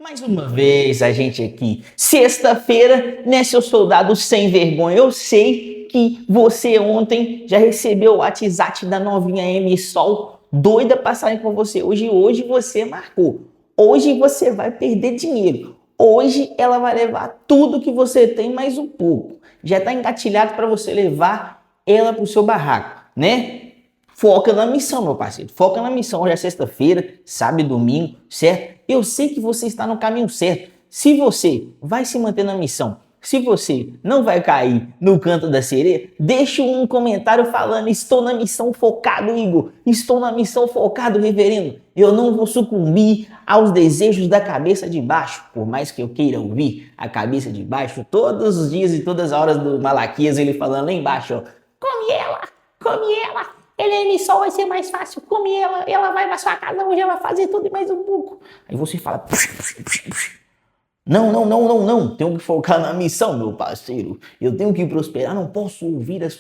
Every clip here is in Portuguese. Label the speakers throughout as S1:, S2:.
S1: Mais uma vez a gente aqui, sexta-feira, né, seu soldado sem vergonha? Eu sei que você ontem já recebeu o WhatsApp da novinha M Sol, doida pra sair com você. Hoje você marcou. Hoje você vai perder dinheiro. Hoje ela vai levar tudo que você tem, mais um pouco. Já tá engatilhado para você levar ela pro seu barraco, né? Foca na missão, meu parceiro. Foca na missão. Hoje é sexta-feira, sábado e domingo, certo? Eu sei que você está no caminho certo. Se você vai se manter na missão, se você não vai cair no canto da sereia, deixa um comentário falando: estou na missão focado, Igor. Estou na missão focado, reverendo. Eu não vou sucumbir aos desejos da cabeça de baixo. Por mais que eu queira ouvir a cabeça de baixo todos os dias e todas as horas do Malaquias, ele falando lá embaixo, ó, come ela, come ela. Ele só vai ser mais fácil, come ela vai pra sua casa, hoje ela vai fazer tudo e mais um pouco. Aí você fala, não, tenho que focar na missão, meu parceiro. Eu tenho que prosperar, não posso ouvir as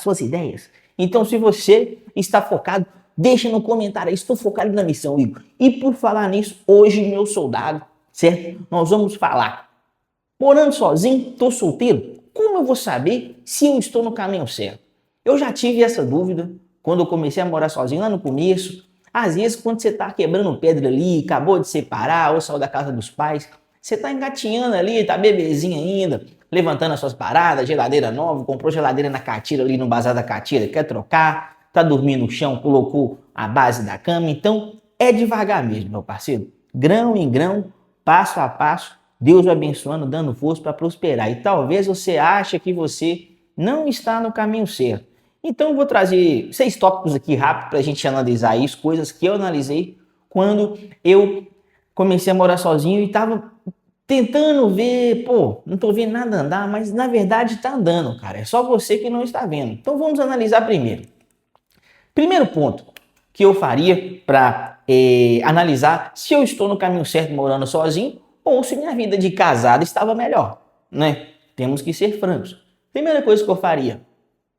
S1: suas ideias. Então, se você está focado, deixa no comentário aí, estou focado na missão, Igor. E por falar nisso, hoje, meu soldado, certo? Nós vamos falar, morando sozinho, estou solteiro, como eu vou saber se eu estou no caminho certo? Eu já tive essa dúvida quando eu comecei a morar sozinho lá no começo. Às vezes, quando você tá quebrando pedra ali, acabou de separar ou saiu da casa dos pais, você tá engatinhando ali, tá bebezinho ainda, levantando as suas paradas, geladeira nova, comprou geladeira na catira ali no bazar da catira, quer trocar, tá dormindo no chão, colocou a base da cama. Então, é devagar mesmo, meu parceiro. Grão em grão, passo a passo, Deus vai abençoando, dando força para prosperar. E talvez você ache que você não está no caminho certo. Então eu vou trazer 6 tópicos aqui rápido para a gente analisar isso, coisas que eu analisei quando eu comecei a morar sozinho e estava tentando ver, pô, não tô vendo nada andar, mas na verdade tá andando, cara. É só você que não está vendo. Então vamos analisar primeiro. Primeiro ponto que eu faria para analisar se eu estou no caminho certo morando sozinho ou se minha vida de casado estava melhor, né? Temos que ser francos. Primeira coisa que eu faria,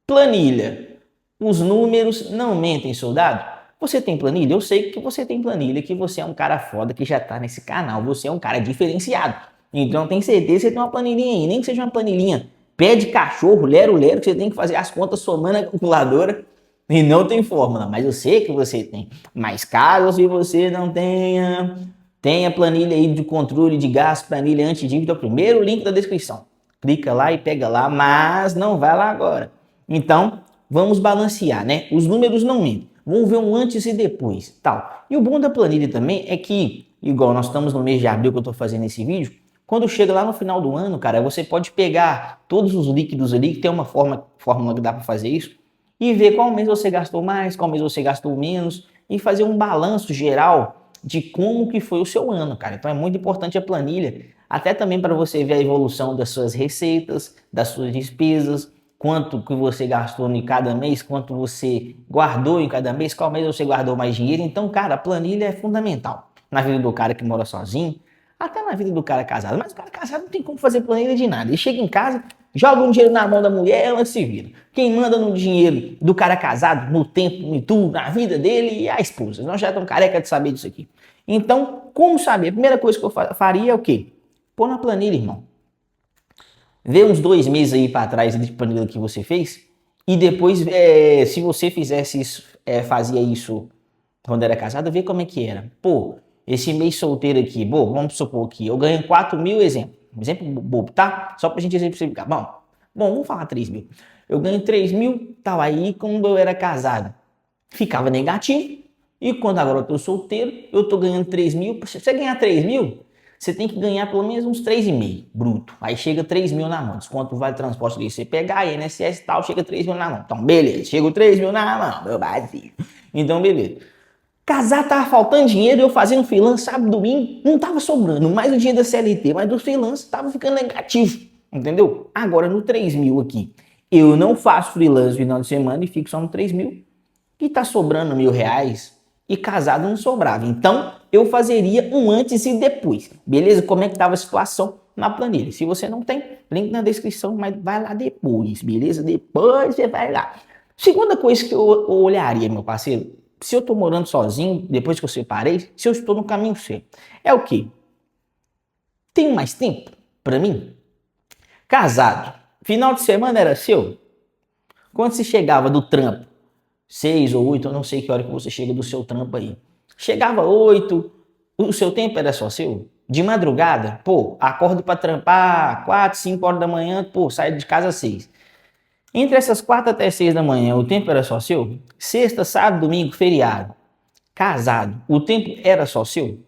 S1: planilha. Os números não mentem, soldado. Você tem planilha? Eu sei que você tem planilha, que você é um cara foda que já tá nesse canal. Você é um cara diferenciado. Então eu tenho certeza que você tem uma planilhinha aí, nem que seja uma planilhinha pé de cachorro, lero, que você tem que fazer as contas somando a calculadora e não tem fórmula. Mas eu sei que você tem. Mas caso se você não tenha planilha aí de controle de gasto, planilha antidívida, o primeiro link da descrição. Clica lá e pega lá, mas não vai lá agora. Então, vamos balancear, né? Os números não mentem. Vamos ver um antes e depois, tal. E o bom da planilha também é que, igual nós estamos no mês de abril que eu estou fazendo esse vídeo, quando chega lá no final do ano, cara, você pode pegar todos os líquidos ali, que tem uma fórmula que dá para fazer isso, e ver qual mês você gastou mais, qual mês você gastou menos, e fazer um balanço geral de como que foi o seu ano, cara. Então é muito importante a planilha, até também para você ver a evolução das suas receitas, das suas despesas, quanto que você gastou em cada mês, quanto você guardou em cada mês, qual mês você guardou mais dinheiro. Então, cara, a planilha é fundamental na vida do cara que mora sozinho, até na vida do cara casado. Mas o cara casado não tem como fazer planilha de nada. Ele chega em casa, joga um dinheiro na mão da mulher, ela se vira. Quem manda no dinheiro do cara casado, no tempo, em tudo, na vida dele, é a esposa. Nós já estamos careca de saber disso aqui. Então, como saber? A primeira coisa que eu faria é o quê? Pôr na planilha, irmão. Vê uns 2 meses aí para trás de planilha que você fez e depois, se você fizesse isso, fazia isso quando era casado, vê como é que era. Pô, esse mês solteiro aqui, bom, vamos supor que eu ganho 4 mil, exemplo bobo, tá? Só pra gente exemplificar. Bom, vamos falar 3 mil. Eu ganho 3 mil, tal, aí quando eu era casado, ficava negativo. E quando agora eu tô solteiro, eu tô ganhando 3 mil. Pra você ganhar 3 mil, você tem que ganhar pelo menos uns 3,5 bruto. Aí chega 3 mil na mão. Desconto o vale transporte que você pegar, INSS e tal, chega 3 mil na mão. Então, beleza, chega 3 mil na mão, meu vazio. Então, beleza. Casar tava faltando dinheiro, eu fazendo freelance sábado, domingo, não tava sobrando. Mais o dinheiro da CLT, mas do freelance tava ficando negativo. Entendeu? Agora no 3 mil aqui, eu não faço freelance no final de semana e fico só no 3 mil. E tá sobrando R$ 1.000 e casado não sobrava. Então, eu fazeria um antes e depois. Beleza? Como é que estava a situação na planilha? Se você não tem, link na descrição, mas vai lá depois, beleza? Depois você vai lá. Segunda coisa que eu olharia, meu parceiro, se eu tô morando sozinho, depois que eu separei, se eu estou no caminho certo. É o quê? Tenho mais tempo para mim? Casado, final de semana era seu? Quando você chegava do trampo, 6 ou 8, eu não sei que hora que você chega do seu trampo aí. Chegava 8, o seu tempo era só seu? De madrugada, pô, acordo para trampar 4, 5 horas da manhã, pô, saio de casa às 6. Entre essas 4 até 6 da manhã, o tempo era só seu? Sexta, sábado, domingo, feriado. Casado, o tempo era só seu?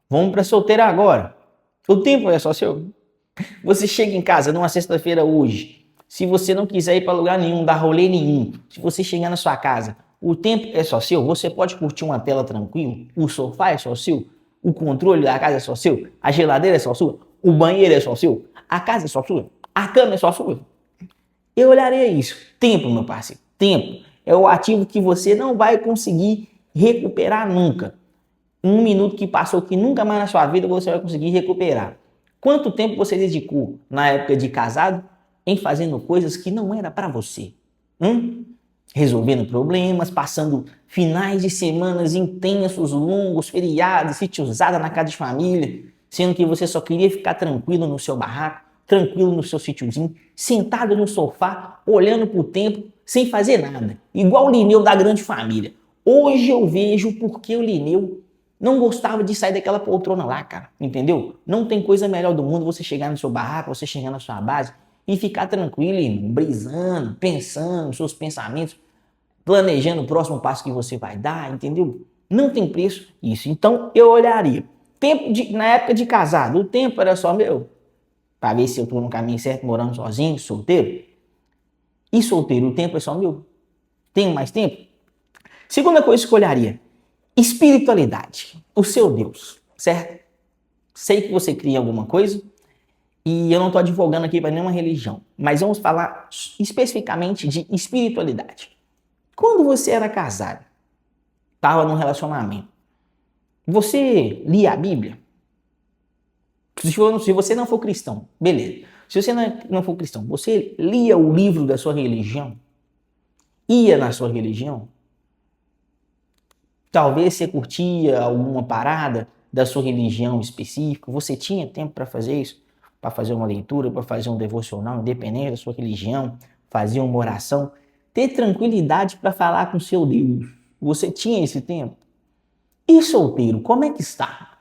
S1: Vamos para solteiro agora. O tempo é só seu? Você chega em casa numa sexta-feira hoje. Se você não quiser ir para lugar nenhum, dar rolê nenhum, se você chegar na sua casa, o tempo é só seu, você pode curtir uma tela tranquilo, o sofá é só seu, o controle da casa é só seu, a geladeira é só sua, o banheiro é só seu, a casa é só sua, a cama é só sua. Eu olharia isso. Tempo, meu parceiro, tempo é o ativo que você não vai conseguir recuperar nunca. Um minuto que passou que nunca mais na sua vida você vai conseguir recuperar. Quanto tempo você dedicou na época de casado em fazendo coisas que não era para você? Resolvendo problemas, passando finais de semanas intensos, longos, feriados, sitiozada na casa de família, sendo que você só queria ficar tranquilo no seu barraco, tranquilo no seu sítiozinho, sentado no sofá, olhando pro tempo, sem fazer nada. Igual o Lineu da grande família. Hoje eu vejo porque o Lineu não gostava de sair daquela poltrona lá, cara, entendeu? Não tem coisa melhor do mundo você chegar no seu barraco, você chegar na sua base e ficar tranquilo, irmão, brisando, pensando nos seus pensamentos, planejando o próximo passo que você vai dar, entendeu? Não tem preço isso. Então eu olharia. Na época de casado, o tempo era só meu, para ver se eu tô no caminho certo, morando sozinho, solteiro. E solteiro, o tempo é só meu. Tenho mais tempo? Segunda coisa que eu olharia. Espiritualidade, o seu Deus, certo? Sei que você cria alguma coisa e eu não estou advogando aqui para nenhuma religião, mas vamos falar especificamente de espiritualidade. Quando você era casado, estava num relacionamento, você lia a Bíblia? Se você não for cristão, beleza. Se você não for cristão, você lia o livro da sua religião? Ia na sua religião? Talvez você curtia alguma parada da sua religião específica, você tinha tempo para fazer isso? Para fazer uma leitura, para fazer um devocional, independente da sua religião, fazer uma oração, ter tranquilidade para falar com seu Deus. Você tinha esse tempo? E solteiro, como é que está?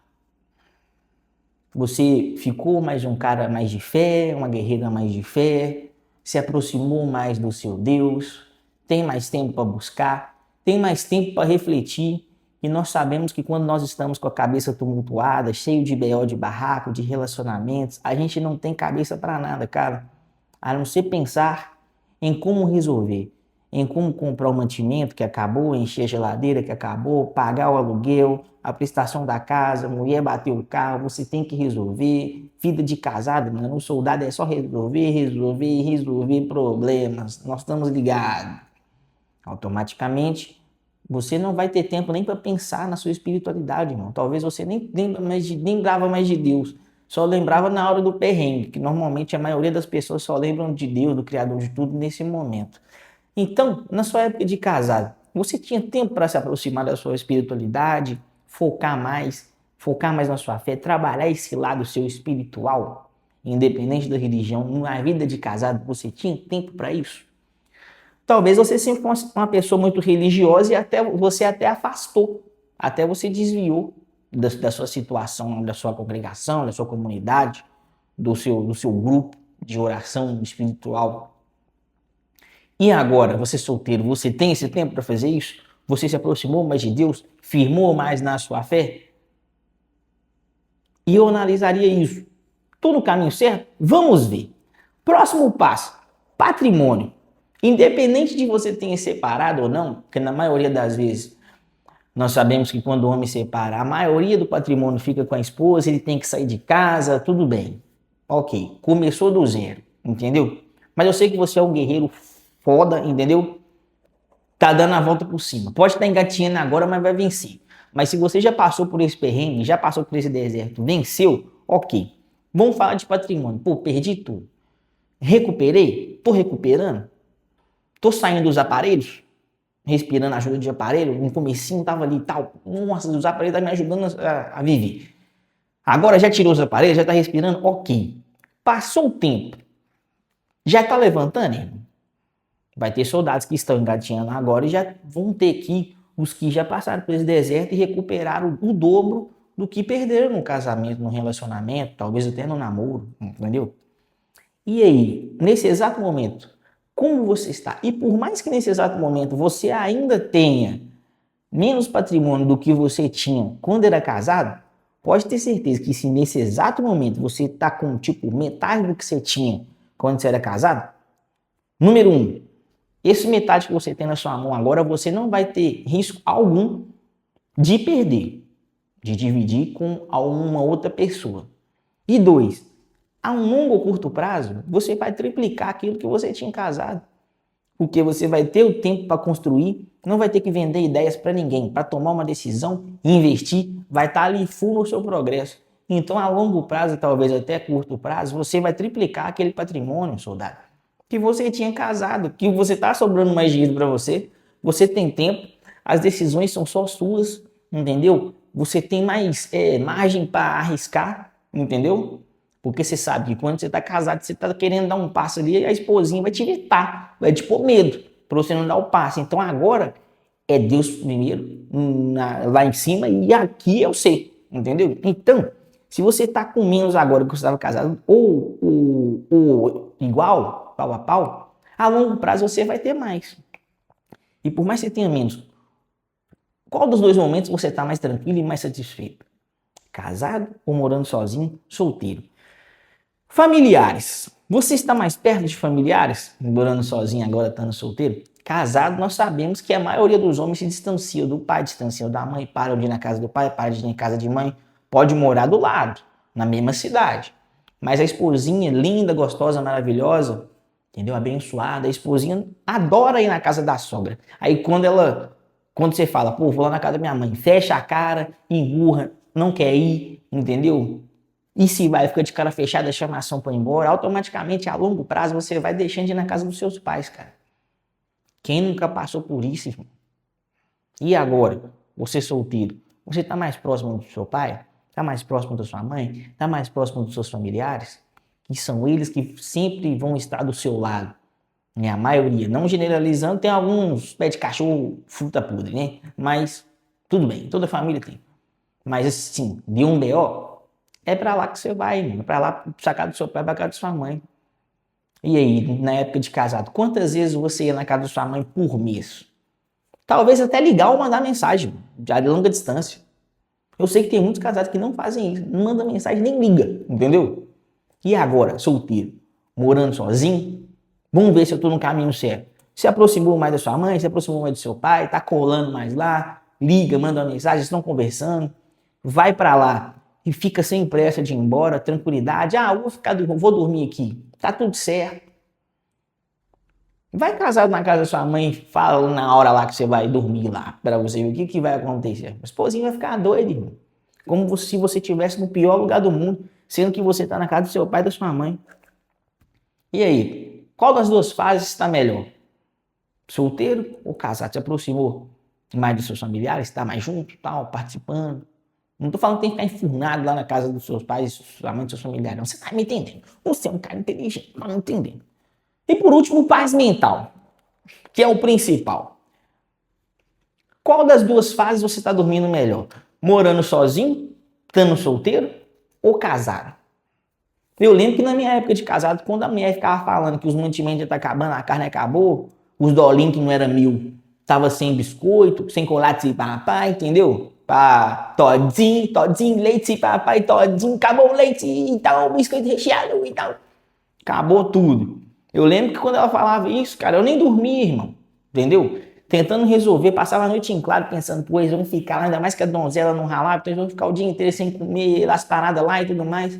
S1: Você ficou mais um cara mais de fé, uma guerreira mais de fé, se aproximou mais do seu Deus, tem mais tempo para buscar, tem mais tempo para refletir, e nós sabemos que quando nós estamos com a cabeça tumultuada, cheio de BO de barraco, de relacionamentos, a gente não tem cabeça para nada, cara, a não ser pensar em como resolver, em como comprar o mantimento que acabou, encher a geladeira que acabou, pagar o aluguel, a prestação da casa, mulher bateu o carro, você tem que resolver. Vida de casado, mano, o soldado é só resolver problemas. Nós estamos ligados. Automaticamente, você não vai ter tempo nem para pensar na sua espiritualidade, irmão. Talvez você nem lembrava mais de Deus. Só lembrava na hora do perrengue, que normalmente a maioria das pessoas só lembram de Deus, do Criador de tudo, nesse momento. Então, na sua época de casado, você tinha tempo para se aproximar da sua espiritualidade, focar mais na sua fé, trabalhar esse lado seu espiritual, independente da religião, na vida de casado, você tinha tempo para isso? Talvez você sempre fosse uma pessoa muito religiosa e você até afastou, até você desviou da sua situação, da sua congregação, da sua comunidade, do seu grupo de oração espiritual. E agora, você solteiro, você tem esse tempo para fazer isso? Você se aproximou mais de Deus? Firmou mais na sua fé? E eu analisaria isso. Estou no caminho certo? Vamos ver. Próximo passo, patrimônio. Independente de você ter separado ou não, porque na maioria das vezes nós sabemos que quando o homem separa, a maioria do patrimônio fica com a esposa, ele tem que sair de casa, tudo bem. Ok, começou do zero, entendeu? Mas eu sei que você é um guerreiro foda, entendeu? Tá dando a volta por cima. Pode estar engatinhando agora, mas vai vencer. Mas se você já passou por esse perrengue, já passou por esse deserto, venceu, ok. Vamos falar de patrimônio. Pô, perdi tudo. Recuperei? Tô recuperando? Tô saindo dos aparelhos? Respirando ajuda de aparelho? No comecinho tava ali e tal. Nossa, os aparelhos estão me ajudando a viver. Agora já tirou os aparelhos, já tá respirando, ok. Passou o tempo, já tá levantando, irmão? Vai ter soldados que estão engatinhando agora e já vão ter que, os que já passaram por esse deserto e recuperaram o dobro do que perderam no casamento, no relacionamento, talvez até no namoro, entendeu? E aí, nesse exato momento, como você está? E por mais que nesse exato momento você ainda tenha menos patrimônio do que você tinha quando era casado, pode ter certeza que se nesse exato momento você está com tipo metade do que você tinha quando você era casado, número um, esse metade que você tem na sua mão agora, você não vai ter risco algum de perder, de dividir com alguma outra pessoa. E dois, a um longo ou curto prazo, você vai triplicar aquilo que você tinha casado. Porque você vai ter o tempo para construir, não vai ter que vender ideias para ninguém, para tomar uma decisão, investir, vai estar ali full no seu progresso. Então, a longo prazo, talvez até curto prazo, você vai triplicar aquele patrimônio, soldado, que você tinha casado, que você está sobrando mais dinheiro para você tem tempo, as decisões são só suas, entendeu? Você tem mais margem para arriscar, entendeu? Porque você sabe que quando você está casado, você está querendo dar um passo ali, e a esposinha vai te evitar, vai te pôr medo para você não dar o passo. Então agora é Deus primeiro, lá em cima, e aqui é você, entendeu? Então, se você está com menos agora que você estava casado, ou igual, pau a pau, a longo prazo você vai ter mais. E por mais que você tenha menos, qual dos dois momentos você está mais tranquilo e mais satisfeito? Casado ou morando sozinho, solteiro? Familiares. Você está mais perto de familiares, morando sozinho agora, estando solteiro? Casado, nós sabemos que a maioria dos homens se distanciam do pai, distanciam da mãe, param de ir na casa do pai, param de ir na casa de mãe, pode morar do lado, na mesma cidade. Mas a esposinha, linda, gostosa, maravilhosa, entendeu? Abençoada, a esposinha adora ir na casa da sogra. Aí quando você fala, pô, vou lá na casa da minha mãe, fecha a cara, emburra, não quer ir, entendeu? E se vai, fica de cara fechada, chama a ação para ir embora, automaticamente a longo prazo você vai deixando de ir na casa dos seus pais, cara. Quem nunca passou por isso, irmão? E agora, você solteiro, você está mais próximo do seu pai? Está mais próximo da sua mãe? Está mais próximo dos seus familiares? Que são eles que sempre vão estar do seu lado. Né? A maioria, não generalizando, tem alguns pé de cachorro, fruta podre, né? Mas tudo bem, toda família tem. Mas assim, de um BO, é pra lá que você vai, mano. É pra lá, pra casa do seu pai, pra casa da sua mãe. E aí, na época de casado, quantas vezes você ia na casa da sua mãe por mês? Talvez até ligar ou mandar mensagem, já de longa distância. Eu sei que tem muitos casados que não fazem isso, não mandam mensagem, nem liga, entendeu? E agora, solteiro, morando sozinho? Vamos ver se eu tô no caminho certo. Se aproximou mais da sua mãe, se aproximou mais do seu pai, tá colando mais lá, liga, manda uma mensagem, estão conversando, vai pra lá e fica sem pressa de ir embora, tranquilidade. Ah, vou dormir aqui. Tá tudo certo. Vai casado na casa da sua mãe, fala na hora lá que você vai dormir lá, pra você ver o que vai acontecer. A esposinha vai ficar doida, irmão. Como se você estivesse no pior lugar do mundo, sendo que você tá na casa do seu pai e da sua mãe. E aí, qual das duas fases está melhor? Solteiro ou casado? Se aproximou mais dos seus familiares, está mais junto, tal, participando? Não tô falando que tem que ficar enfurnado lá na casa dos seus pais, sua mãe, dos seus familiares. Não, você tá me entendendo. Você é um cara inteligente, mas não entendendo. E por último, paz mental, que é o principal. Qual das duas fases você está dormindo melhor? Morando sozinho, estando solteiro ou casado? Eu lembro que na minha época de casado, quando a mulher ficava falando que os mantimentos já estão acabando, a carne acabou, os dolinhos que não era mil, tava sem biscoito, sem colate de papai, entendeu? Todinho, leite, papai, todinho, acabou o leite e tal, biscoito recheado e tal. Acabou tudo. Eu lembro que quando ela falava isso, cara, eu nem dormia, irmão, entendeu? Tentando resolver, passava a noite em claro, pensando, pô, eles vão ficar lá, ainda mais que a donzela não ralava, então eles vão ficar o dia inteiro sem comer, as paradas lá e tudo mais.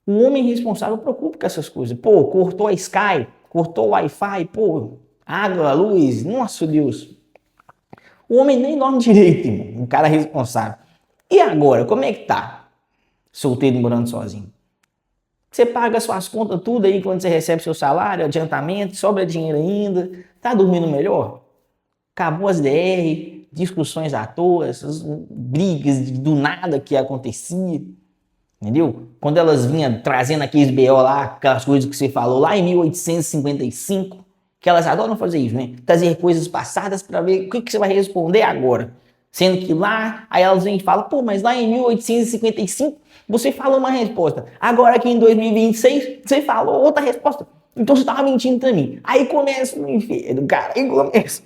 S1: O homem responsável preocupa com essas coisas. Pô, cortou a Sky, cortou o Wi-Fi, pô, água, luz, nossa Deus. O homem nem dorme direito, irmão, um cara responsável. E agora, como é que tá? Solteiro morando sozinho. Você paga suas contas tudo aí quando você recebe seu salário, adiantamento, sobra dinheiro ainda, tá dormindo melhor? Acabou as DR, discussões à toa, essas brigas do nada que acontecia. entendeu? Quando elas vinham trazendo aqueles BO lá, aquelas coisas que você falou lá em 1855, que elas adoram fazer isso, né? Trazer coisas passadas para ver o que você vai responder agora. Sendo que lá, aí elas vêm e falam, pô, mas lá em 1855 você falou uma resposta. Agora aqui em 2026 você falou outra resposta. Então você estava mentindo para mim. Aí começa o inferno, cara. Aí começa.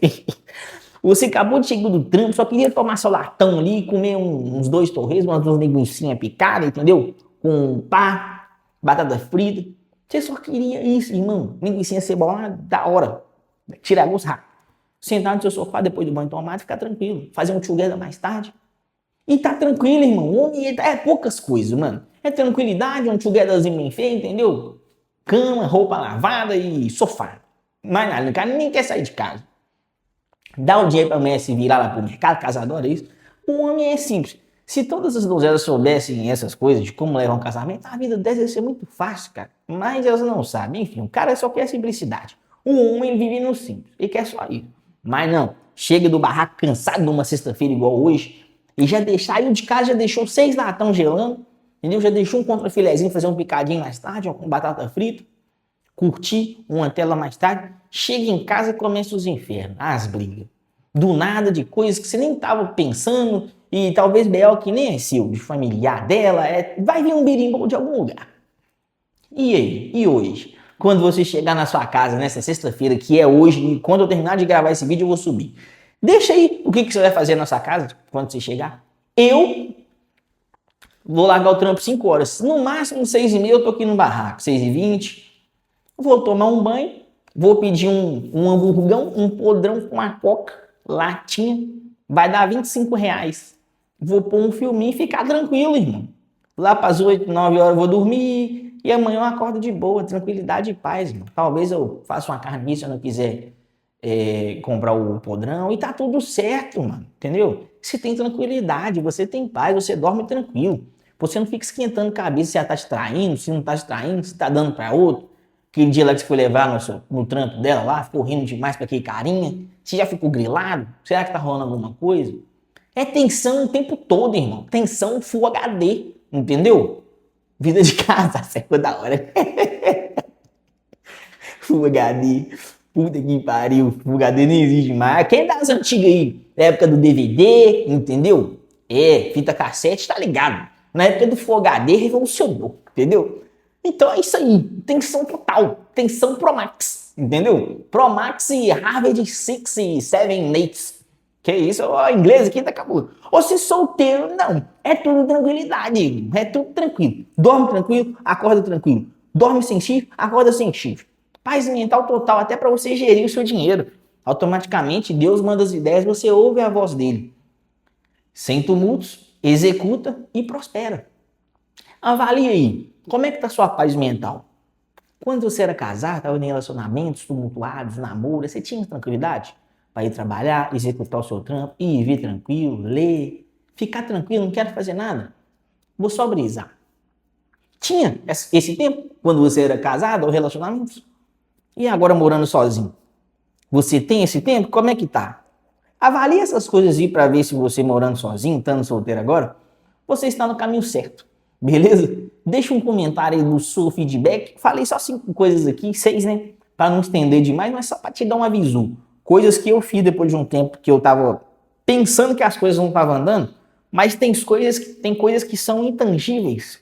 S1: Você acabou de chegar do trampo, só queria tomar seu latão ali, comer uns 2 torresmos, umas 2 linguiçinhas picadas, entendeu? Com pá, batata frita. Você só queria isso, irmão. Linguiçinha cebolada, da hora. Tirar gosto rápido. Sentar no seu sofá depois do banho tomado, ficar tranquilo. Fazer um together mais tarde. E tá tranquilo, irmão. Homem é poucas coisas, mano. É tranquilidade, um togetherzinho bem feito, entendeu? Cama, roupa lavada e sofá. Mais nada, o cara nem quer sair de casa. Dá o dinheiro pra mulher se virar lá pro mercado, casa adora isso. O homem é simples. Se todas as donzelas soubessem essas coisas de como levar um casamento, a vida delas ia ser muito fácil, cara. Mas elas não sabem. Enfim, o cara só quer simplicidade. O homem vive no simples. Ele quer só isso. Mas não. Chega do barraco cansado numa sexta-feira igual hoje e já saiu de casa, já deixou 6 latão gelando, entendeu? Já deixou um contrafilézinho, fazer um picadinho mais tarde, com batata frita, curtir uma tela mais tarde. Chega em casa e começa os infernos, as brigas. Do nada, de coisas que você nem estava pensando, e talvez B.O. que nem é seu, de familiar dela, vai vir um birimbau de algum lugar. E aí? E hoje? Quando você chegar na sua casa nessa sexta-feira, que é hoje, e quando eu terminar de gravar esse vídeo eu vou subir. Deixa aí o que você vai fazer na sua casa quando você chegar. Eu vou largar o trampo 5 horas. No máximo 6h30 eu tô aqui no barraco. 6h20. Vou tomar um banho. Vou pedir um hamburgão, um podrão com uma coca, latinha. Vai dar R$ 25. Vou pôr um filminho e ficar tranquilo, irmão. Lá para as 8, 9 horas eu vou dormir. E amanhã eu acordo de boa, tranquilidade e paz, irmão. Talvez eu faça uma carne se eu não quiser comprar o podrão. E tá tudo certo, mano. Entendeu? Você tem tranquilidade, você tem paz, você dorme tranquilo. Você não fica esquentando a cabeça se ela tá te traindo, se não tá te traindo, se tá dando para outro. Aquele dia lá que você foi levar no trampo dela lá, ficou rindo demais pra aquele carinha. Você já ficou grilado? Será que tá rolando alguma coisa? É tensão o tempo todo, irmão. Tensão Full HD, entendeu? Vida de casa, ficou da hora. Full HD, puta que pariu. Full HD não existe mais. Quem das antigas aí? Na época do DVD, entendeu? Fita cassete, tá ligado? Na época do Full HD, revolucionou, entendeu? Então é isso aí, tensão total, tensão Pro Max, entendeu? Pro Max e Harvard 6 e 7 Mates. Que isso, o inglês aqui tá acabando. Ou se solteiro, não, é tudo tranquilidade, é tudo tranquilo. Dorme tranquilo, acorda tranquilo. Dorme sem chifre, acorda sem chifre. Paz mental total, até para você gerir o seu dinheiro. Automaticamente, Deus manda as ideias, você ouve a voz dele. Sem tumultos, executa e prospera. Avalie aí. Como é que tá a sua paz mental? Quando você era casado, estava em relacionamentos tumultuados, namoro, você tinha tranquilidade para ir trabalhar, executar o seu trampo, ir vir tranquilo, ler, ficar tranquilo, não quero fazer nada? Vou só brisar. Tinha esse tempo quando você era casado ou relacionamentos? E agora morando sozinho? Você tem esse tempo? Como é que tá? Avalie essas coisas aí para ver se você morando sozinho, estando solteiro agora, você está no caminho certo. Beleza? Deixa um comentário aí do seu feedback. Falei só 5 coisas aqui, 6, né? Para não estender demais, mas só para te dar um aviso. Coisas que eu fiz depois de um tempo que eu tava pensando que as coisas não estavam andando, mas tem coisas que são intangíveis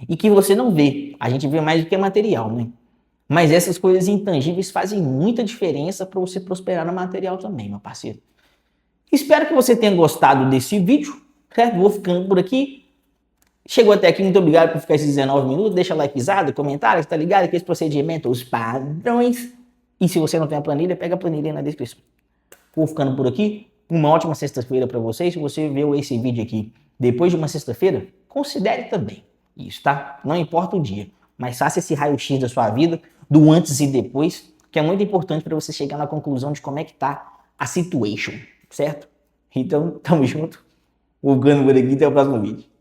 S1: e que você não vê. A gente vê mais do que material, né? Mas essas coisas intangíveis fazem muita diferença para você prosperar no material também, meu parceiro. Espero que você tenha gostado desse vídeo, certo? Vou ficando por aqui. Chegou até aqui, muito obrigado por ficar esses 19 minutos. Deixa likezado, comentário, tá ligado? Que esse procedimento, os padrões. E se você não tem a planilha, pega a planilha aí na descrição. Vou ficando por aqui. Uma ótima sexta-feira para vocês. Se você viu esse vídeo aqui depois de uma sexta-feira, considere também isso, tá? Não importa o dia, mas faça esse raio-x da sua vida, do antes e depois, que é muito importante para você chegar na conclusão de como é que tá a situation, certo? Então, tamo junto. Vou ficando por aqui, até o próximo vídeo.